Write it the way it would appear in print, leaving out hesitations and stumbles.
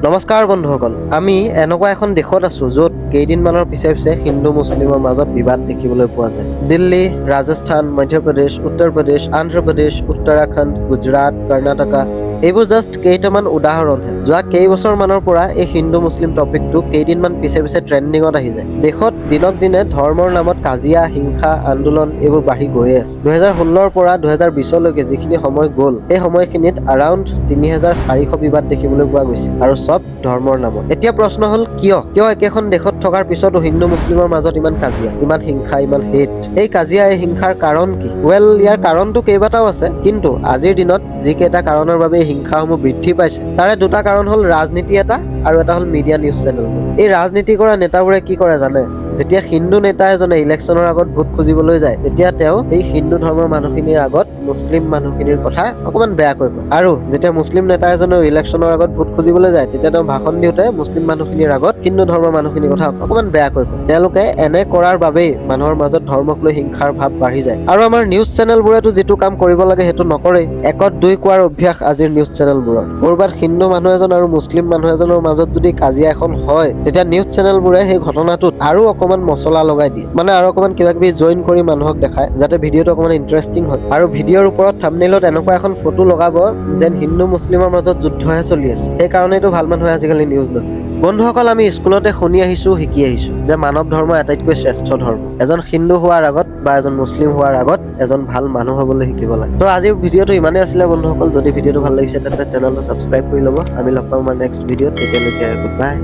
নমস্কাৰ বন্ধুসকল, আমি এনেকুৱা এখন দেশত আছো য'ত কেইদিনমানৰ পিছে পিছে হিন্দু মুছলিমৰ মাজত বিবাদ দেখিবলৈ পোৱা যায়। দিল্লী, ৰাজস্থান, মধ্যপ্ৰদেশ, উত্তৰ প্ৰদেশ, অন্ধ্ৰপ্ৰদেশ, উত্তৰাখণ্ড, গুজৰাট, কৰ্ণাটকা এইবোৰ জাষ্ট কেইটামান উদাহৰণহে। যোৱা কেইবছৰ মানৰ পৰা এই হিন্দু মুছলিম টপিকটো কেইদিনমান পিছে পিছে ট্ৰেণ্ডিঙত আহি যায়। দেশত দিনক দিনে ধৰ্মৰ নামত কাজিয়া, হিংসা, আন্দোলন এইবোৰ বাঢ়ি গৈয়ে আছে। 2016ৰ পৰা 2020লৈকে যিখিনি সময় গ'ল, সেই সময়খিনিত এৰাউণ্ড 3400 বিবাদ দেখিবলৈ পোৱা গৈছে, আৰু চব ধৰ্মৰ নামত। এতিয়া প্ৰশ্ন হ'ল কিয় একেখন দেশত থকাৰ পিছতো হিন্দু মুছলিমৰ মাজত ইমান কাজিয়া, ইমান হিংসা, ইমান হেট? এই কাজিয়া, এই হিংসাৰ কাৰণ কি? ইয়াৰ কাৰণটো কেইবাটাও আছে, কিন্তু আজিৰ দিনত যিকেইটা কাৰণৰ বাবে এই হিংসাসমূহ বৃদ্ধি পাইছে, তাৰে দুটা কাৰণ হ'ল ৰাজনীতি এটা, আৰু এটা হ'ল মিডিয়া নিউজ চেনেল। এই ৰাজনীতি কৰা নেতাবোৰে কি কৰে জানে? যেতিয়া হিন্দু নেতা এজনে ইলেকশ্যনৰ আগত ভোট খুজিবলৈ যায়, তেতিয়া তেওঁ এই হিন্দু ধৰ্মৰ মানুহখিনিৰ আগত মুছলিম মানুহখিনিৰ কথা অকমান বেয়াকৈ কয়। আৰু যেতিয়া মুছলিম নেতা এজনে ইলেকশ্যনৰ আগত ভোট খুজিবলৈ যায়, তেতিয়া তেওঁ ভাষণ দিওঁতে মুছলিম মানুহখিনিৰ আগত হিন্দু ধৰ্মৰ মানুহখিনিৰ কথা অকমান বেয়াকৈ কয়। তেওঁলোকে এনে কৰাৰ বাবেই মানুহৰ মাজত ধৰ্মক লৈ হিংসাৰ ভাৱ বাঢ়ি যায়। আৰু আমাৰ নিউজ চেনেলবোৰেতো যিটো কাম কৰিব লাগে সেইটো নকৰেই। একত দুই কোৱাৰ অভ্যাস আজিৰ নিউজ চেনেলবোৰৰ। ক'ৰবাত হিন্দু মানুহ এজন আৰু মুছলিম মানুহ এজনৰ মাজত যদি কাজিয়া এখন হয়, তেতিয়া নিউজ চেনেলবোৰে সেই ঘটনাটোত আৰু অকমান মছলা লগাই দিয়ে, মানে আৰু অকমান কিবা কিবি জইন কৰি মানুহক দেখায়, যাতে ভিডিঅ'টো অকমান ইণ্টাৰেষ্টিং হয়। আৰু ভিডিঅ'ৰ ওপৰত থাম্বনেইলত এনেকুৱা এখন ফটো লগাব যেন হিন্দু মুছলিমৰ মাজত যুদ্ধহে চলি আছে। সেইকাৰণেতো ভাল মানুহে আজিকালি নিউজ নাচায়। বন্ধুসকল, আমি স্কুলতে শুনি আহিছো, শিকি আহিছো যে মানৱ ধৰ্ম আটাইতকৈ শ্ৰেষ্ঠ ধৰ্ম। এজন হিন্দু হোৱাৰ আগত বা এজন মুছলিম হোৱাৰ আগত এজন ভাল মানুহ হ'বলৈ শিকিব লাগে। তো আজিৰ ভিডিঅ'টো ইমানেই আছিলে বন্ধুসকল। যদি ভিডিঅ'টো ভাল লাগিছে তেন্তে চেনেলটো ছাবস্ক্ৰাইব কৰি ল'ব। আমি লগ পাম আমাৰ নেক্সট ভিডিঅ'ত। তেতিয়ালৈকে গুড বাই।